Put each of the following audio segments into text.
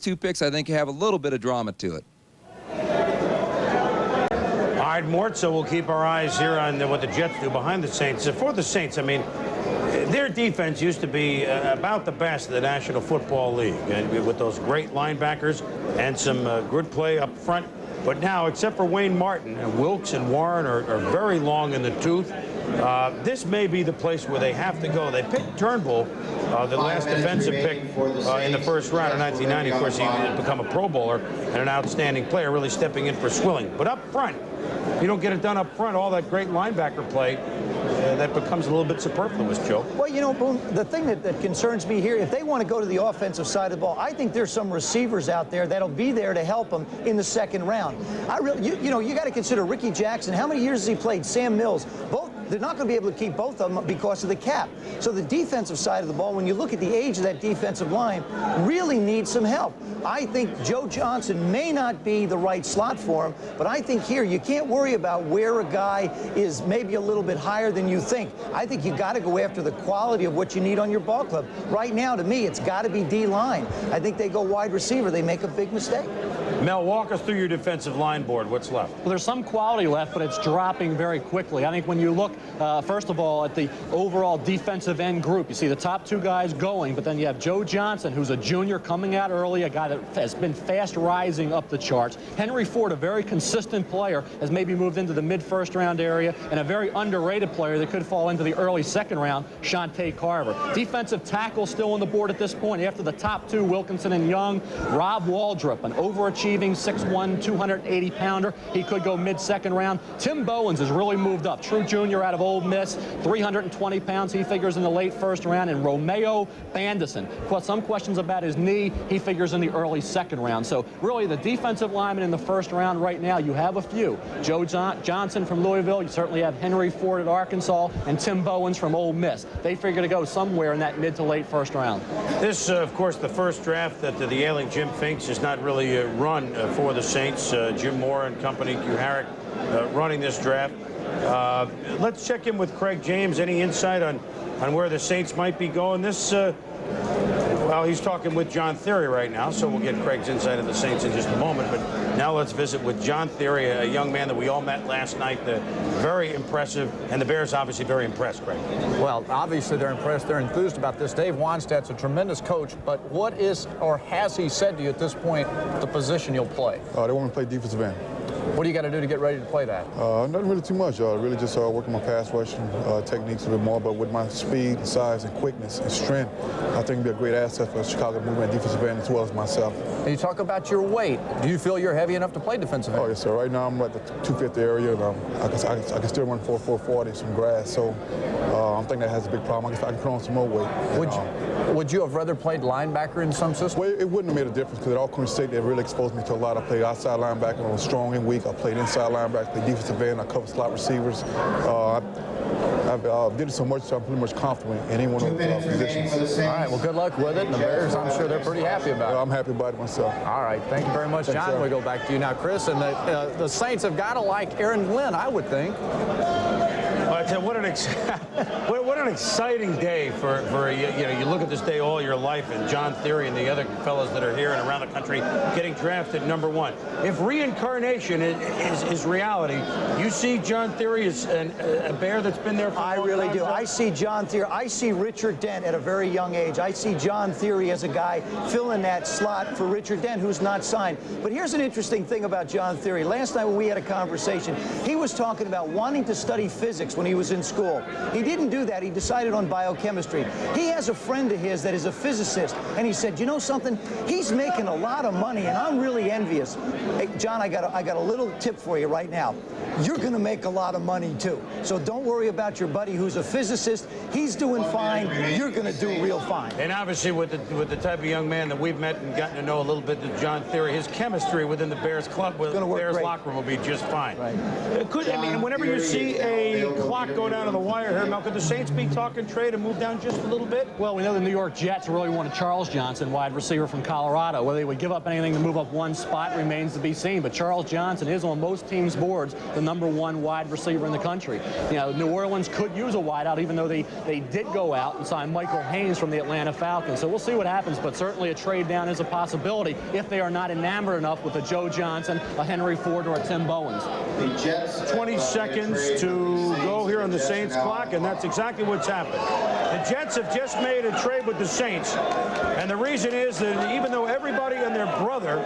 two picks, I think, have a little bit of drama to it. All right, Mort, so we'll keep our eyes here on what the Jets do behind the Saints. For the Saints, I mean, their defense used to be about the best in the National Football League, and with those great linebackers and some good play up front. But now, except for Wayne Martin, Wilkes and Warren are very long in the tooth. This may be the place where they have to go. They picked Turnbull, the last defensive pick in the first round in 1990. Of course, he had become a Pro Bowler and an outstanding player, really stepping in for Swilling. But up front, you don't get it done up front, all that great linebacker play, that becomes a little bit superfluous, Joe. Well, you know, Boone, the thing that concerns me here, if they want to go to the offensive side of the ball, I think there's some receivers out there that'll be there to help them in the second round. You know, you got to consider Ricky Jackson. How many years has he played? Sam Mills. They're not going to be able to keep both of them because of the cap. So the defensive side of the ball, when you look at the age of that defensive line, really needs some help. I think Joe Johnson may not be the right slot for him, but I think here you can't worry about where a guy is maybe a little bit higher than you think. I think you got to go after the quality of what you need on your ball club. Right now, to me, it's got to be D-line. I think they go wide receiver. They make a big mistake. Mel, walk us through your defensive line board. What's left? Well, there's some quality left, but it's dropping very quickly. I think when you look, first of all, at the overall defensive end group, you see the top two guys going, but then you have Joe Johnson, who's a junior coming out early, a guy that has been fast rising up the charts. Henry Ford, a very consistent player, has maybe moved into the mid-first round area, and a very underrated player that could fall into the early second round, Shante Carver. Defensive tackle still on the board at this point. After the top two, Wilkinson and Young, Rob Waldrop, an overachieving 6'1", 280-pounder. He could go mid-second round. Tim Bowens has really moved up. True junior out of Ole Miss, 320 pounds. He figures in the late first round. And Romeo Bandison, plus some questions about his knee, he figures in the early second round. So really the defensive linemen in the first round right now, you have a few. Joe Johnson from Louisville. You certainly have Henry Ford at Arkansas and Tim Bowens from Ole Miss. They figure to go somewhere in that mid to late first round. This, of course, the first draft that the ailing Jim Finks has not really run for the Saints. Jim Moore and company, Q Harrick, running this draft. Let's check in with Craig James. Any insight on where the Saints might be going? This, well, he's talking with John Theory right now, so we'll get Craig's insight of the Saints in just a moment. But now let's visit with John Theory, a young man that we all met last night. Very impressive, and the Bears obviously very impressed, Craig. Well, obviously they're impressed. They're enthused about this. Dave Wannstedt's a tremendous coach, but what is, or has he said to you at this point, the position you'll play? They want me to play defensive end. What do you got to do to get ready to play that? Nothing really too much. Really just working my pass rushing techniques a bit more, but with my speed, size, and quickness and strength, I think it'll be a great asset for Chicago movement defensive end as well as myself. And you talk about your weight. Do you feel you're heavy enough to play defensive end? Oh, yes, sir. Right now I'm at the 250 area, and I can still run 440 some grass, so I think that has a big problem. I can put on some more weight. Would you have rather played linebacker in some system? Well, it wouldn't have made a difference because at Alcorn State, they really exposed me to a lot. I played outside linebacker, I was strong and weak. I played inside linebacker, played defensive end, I covered slot receivers. I did it so much, so I'm pretty much confident in any one of those positions. All right, well, good luck with it. And the Bears, I'm sure they're pretty happy about it. I'm happy about it myself. All right, thank you very much, Thanks, John. sir. We go back to you now, Chris. And the Saints have got to like Aaron Glenn, I would think. What an exciting day for you look at this day all your life, and John Theory and the other fellows that are here and around the country getting drafted #1. If reincarnation is reality, you see John Theory as a Bear that's been there for a long time. I really do. I see John Theory. I see Richard Dent at a very young age. I see John Theory as a guy filling that slot for Richard Dent, who's not signed. But here's an interesting thing about John Theory. Last night when we had a conversation, he was talking about wanting to study physics when he was in school. He didn't do that. He decided on biochemistry. He has a friend of his that is a physicist, and he said, you know something? He's making a lot of money, and I'm really envious. Hey, John, I got a little tip for you right now. You're going to make a lot of money, too. So don't worry about your buddy who's a physicist. He's doing fine. You're going to do real fine. And obviously with the type of young man that we've met and gotten to know a little bit of John Theory, his chemistry within the Bears club, with the Bears locker room will be just fine. Right. I mean, whenever you see a clock go down to the wire here. Now, could the Saints be talking trade and move down just a little bit? Well, we know the New York Jets really wanted Charles Johnson, wide receiver from Colorado. Whether they would give up anything to move up one spot remains to be seen. But Charles Johnson is on most teams' boards the #1 wide receiver in the country. You know, New Orleans could use a wideout, even though they did go out and sign Michael Haynes from the Atlanta Falcons. So we'll see what happens, but certainly a trade down is a possibility if they are not enamored enough with a Joe Johnson, a Henry Ford, or a Tim Bowens. 20 seconds to go here on the Saints clock, and that's exactly what's happened. The Jets have just made a trade with the Saints, and the reason is that even though everybody and their brother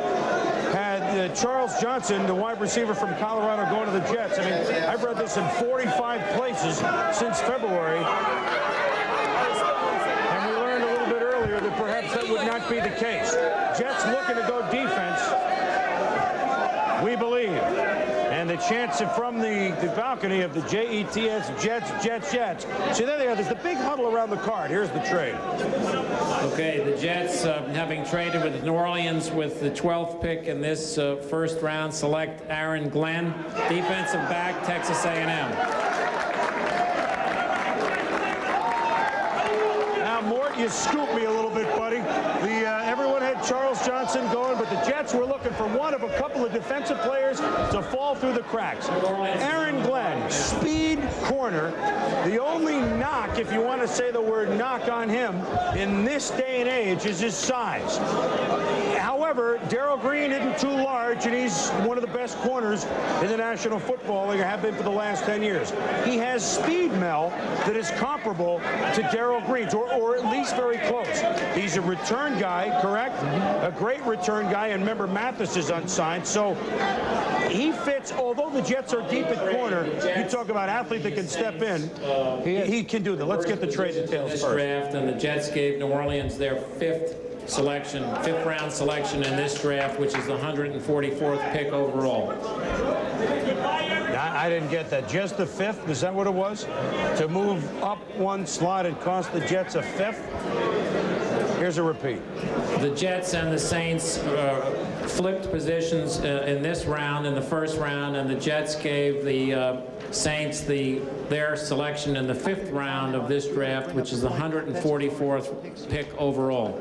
had Charles Johnson, the wide receiver from Colorado, going to the Jets. I mean, I've read this in 45 places since February, and we learned a little bit earlier that perhaps that would not be the case. Jets looking to go defense, we believe. And the chance from the balcony of the Jets, Jets. See, there they are. There's the big huddle around the card. Here's the trade. Okay, the Jets, having traded with New Orleans with the 12th pick in this first round, select Aaron Glenn, defensive back, Texas A&M. Now, Mort, you scooped me a little bit, buddy. Everyone had Charles Johnson going, but the Jets were looking for one of a couple of defensive players to fall through the cracks. Aaron Glenn, speed corner. The only knock, if you want to say the word knock on him, in this day and age is his size. However, Darrell Green isn't too large, and he's one of the best corners in the National Football League, or have been for the last 10 years. He has speed, Mel, that is comparable to Darrell Green's, or at least very close. He's a return guy, correct? A great return guy, and remember, Mathis is unsigned, so he fits. Although the Jets are deep at corner, you talk about athlete that can step in, he can do that. Let's get the trade details first. Draft, and the Jets gave New Orleans their fifth round selection in this draft, which is the 144th pick overall. I didn't get that. Just the fifth? Is that what it was? To move up one slot, it cost the Jets a fifth? Here's a repeat. The Jets and the Saints flipped positions in this round, in the first round, and the Jets gave the Saints their selection in the 5th round of this draft, which is the 144th pick overall.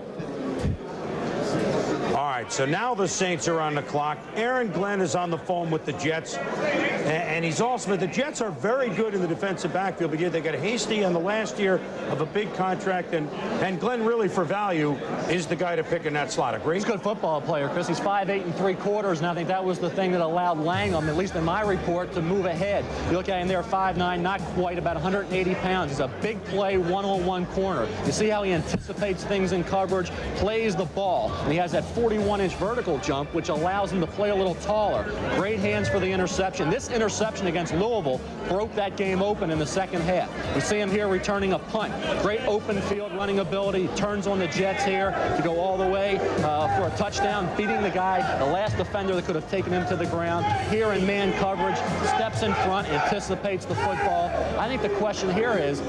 All right, so now the Saints are on the clock. Aaron Glenn is on the phone with the Jets, and he's also, the Jets are very good in the defensive backfield because they got Hasty on the last year of a big contract, and Glenn really, for value, is the guy to pick in that slot. Agree? He's a good football player, Chris. He's 5'8 3/4, and I think that was the thing that allowed Langham, at least in my report, to move ahead. You look at him there, 5'9", not quite, about 180 pounds. He's a big play, one-on-one corner. You see how he anticipates things in coverage, plays the ball, and he has that 41-inch vertical jump, which allows him to play a little taller. Great hands for the interception. This interception against Louisville broke that game open in the second half. We see him here returning a punt. Great open field running ability. He turns on the Jets here to go all the way for a touchdown, beating the guy, the last defender that could have taken him to the ground. Here in man coverage, steps in front, anticipates the football. I think the question here is,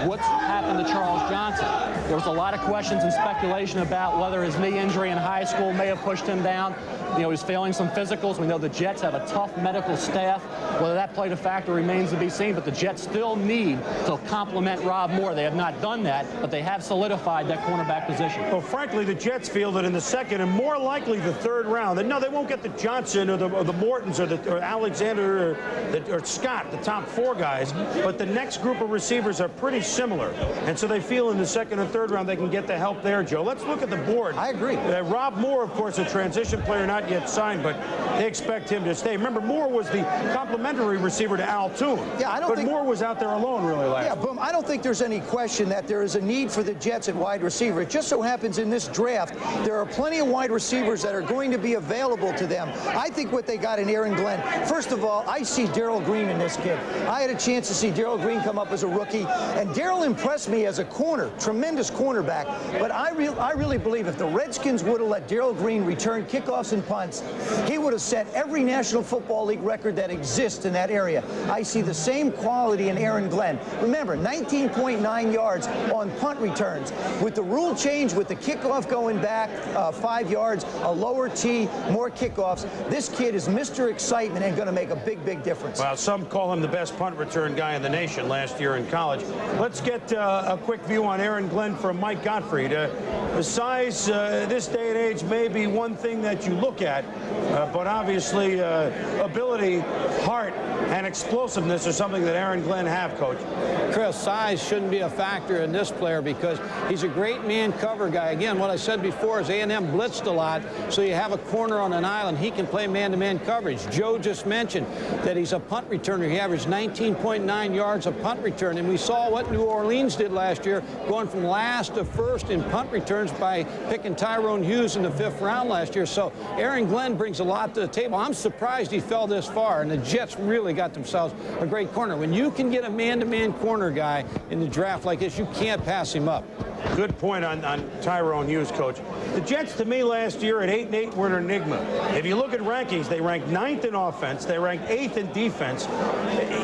what's happened to Charles Johnson? There was a lot of questions and speculation about whether his knee injury in high school may have pushed him down. You know, he's failing some physicals. We know the Jets have a tough medical staff. Whether that played a factor remains to be seen, but the Jets still need to complement Rob Moore. They have not done that, but they have solidified that cornerback position. Well, frankly, the Jets feel that in the second and more likely the third round, that no, they won't get the Johnson or the Mortons or Alexander or Scott, the top 4 guys, but the next group of receivers are pretty similar. And so they feel in the second and third round they can get the help there, Joe. Let's look at the board. I agree. Rob Moore, of course, a transition player, not yet signed, but they expect him to stay. Remember, Moore was the complimentary receiver to Al Toon. Yeah, I don't think Moore was out there alone really last Yeah, Boom, I don't think there's any question that there is a need for the Jets at wide receiver. It just so happens in this draft, there are plenty of wide receivers that are going to be available to them. I think what they got in Aaron Glenn, first of all, I see Darrell Green in this kid. I had a chance to see Darrell Green come up as a rookie, and Darrell impressed me as a corner, tremendous cornerback. But I really believe if the Redskins would have let Darrell Green returned kickoffs and punts, he would have set every National Football League record that exists in that area. I see the same quality in Aaron Glenn. Remember, 19.9 yards on punt returns. With the rule change, with the kickoff going back 5 yards, a lower tee, more kickoffs, this kid is Mr. Excitement and going to make a big, big difference. Well, some call him the best punt return guy in the nation last year in college. Let's get a quick view on Aaron Glenn from Mike Gottfried. The size, this day and age, may be one thing that you look at, but obviously ability, heart, and explosiveness are something that Aaron Glenn have, Coach. Chris, size shouldn't be a factor in this player because he's a great man cover guy. Again, what I said before is A&M blitzed a lot, so you have a corner on an island. He can play man-to-man coverage. Joe just mentioned that he's a punt returner. He averaged 19.9 yards a punt return, and we saw what New Orleans did last year, going from last to first in punt returns by picking Tyrone Hughes in the 5th round last year. So Aaron Glenn brings a lot to the table. I'm surprised he fell this far, and the Jets really got themselves a great corner. When you can get a man-to-man corner guy in the draft like this, you can't pass him up. Good point on Tyrone Hughes, Coach. The Jets, to me, last year at 8-8 were an enigma. If you look at rankings, they ranked 9th in offense. They ranked 8th in defense.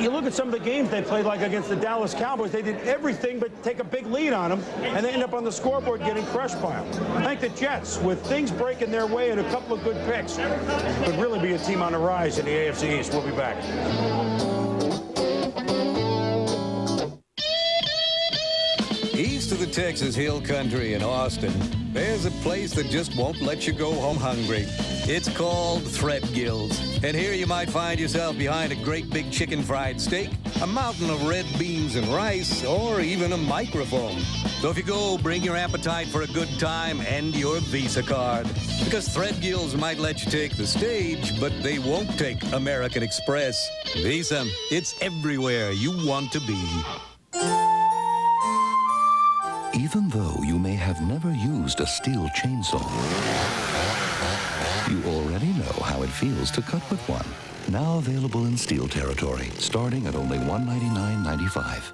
You look at some of the games they played, like against the Dallas Cowboys, they did everything but take a big lead on them, and they end up on the scoreboard getting crushed by them. I think the Jets, with things breaking their way and a couple of good picks, could really be a team on the rise in the AFC East. We'll be back. East of the Texas Hill Country in Austin, there's a place that just won't let you go home hungry. It's called Threadgill's. And here you might find yourself behind a great big chicken fried steak, a mountain of red beans and rice, or even a microphone. So if you go, bring your appetite for a good time and your Visa card. Because Threadgill's might let you take the stage, but they won't take American Express. Visa, it's everywhere you want to be. Even though you may have never used a steel chainsaw, you already know how it feels to cut with one. Now available in steel territory, starting at only $199.95.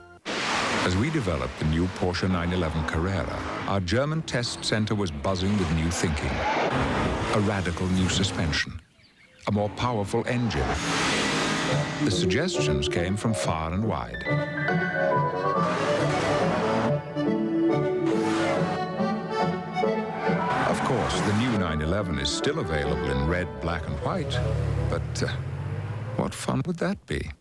As we developed the new Porsche 911 Carrera, our German test center was buzzing with new thinking. A radical new suspension, a more powerful engine. The suggestions came from far and wide. Of course, the new 911 is still available in red, black, and white, but what fun would that be?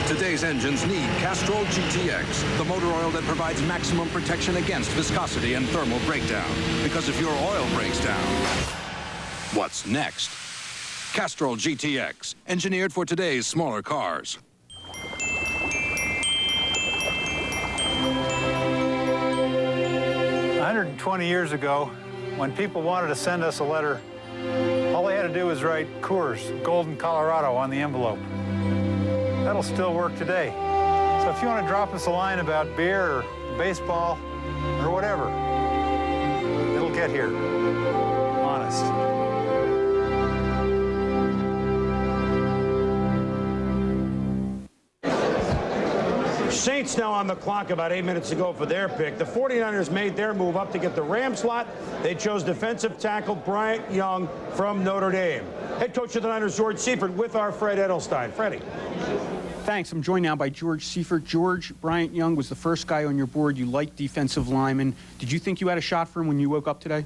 Today's engines need Castrol GTX, the motor oil that provides maximum protection against viscosity and thermal breakdown. Because if your oil breaks down, what's next? Castrol GTX, engineered for today's smaller cars. 120 years ago, when people wanted to send us a letter, all they had to do was write Coors, Golden, Colorado on the envelope. That'll still work today. So if you want to drop us a line about beer or baseball or whatever, it'll get here. Honest. Saints now on the clock about 8 minutes ago for their pick. The 49ers made their move up to get the Ram slot. They chose defensive tackle Bryant Young from Notre Dame. Head coach of the Niners, George Seifert, with our Fred Edelstein. Freddie. Thanks. I'm joined now by George Seifert. George, Bryant Young was the first guy on your board. You liked defensive linemen. Did you think you had a shot for him when you woke up today?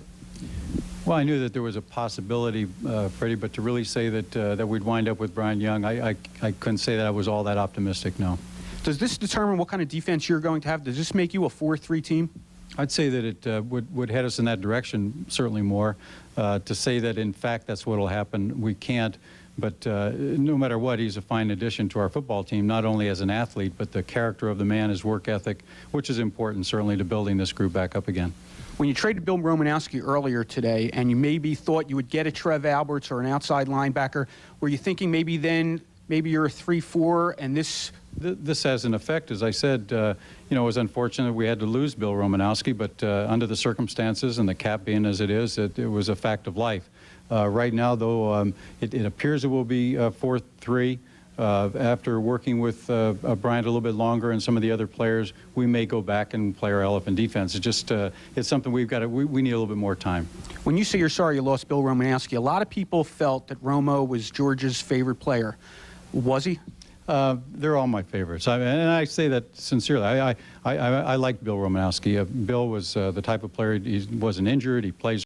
Well, I knew that there was a possibility, Freddie, but to really say that we'd wind up with Bryant Young, I couldn't say that I was all that optimistic, no. Does this determine what kind of defense you're going to have? Does this make you a 4-3 team? I'd say that it would head us in that direction, certainly more. To say that, in fact, that's what will happen, we can't. But no matter what, he's a fine addition to our football team, not only as an athlete, but the character of the man, his work ethic, which is important, certainly, to building this group back up again. When you traded Bill Romanowski earlier today, and you maybe thought you would get a Trev Alberts or an outside linebacker, were you thinking maybe then, maybe you're a 3-4, and this has an effect? As I said, you know, it was unfortunate we had to lose Bill Romanowski, but under the circumstances and the cap being as it is, it was a fact of life. Right now, though, it appears it will be 4-3. After working with Bryant a little bit longer and some of the other players, we may go back and play our elephant defense. It's just it's something we need a little bit more time. When you say you're sorry you lost Bill Romanowski, a lot of people felt that Romo was George's favorite player. Was he? They're all my favorites, and I say that sincerely. I like Bill Romanowski. Bill was the type of player, he wasn't injured, he plays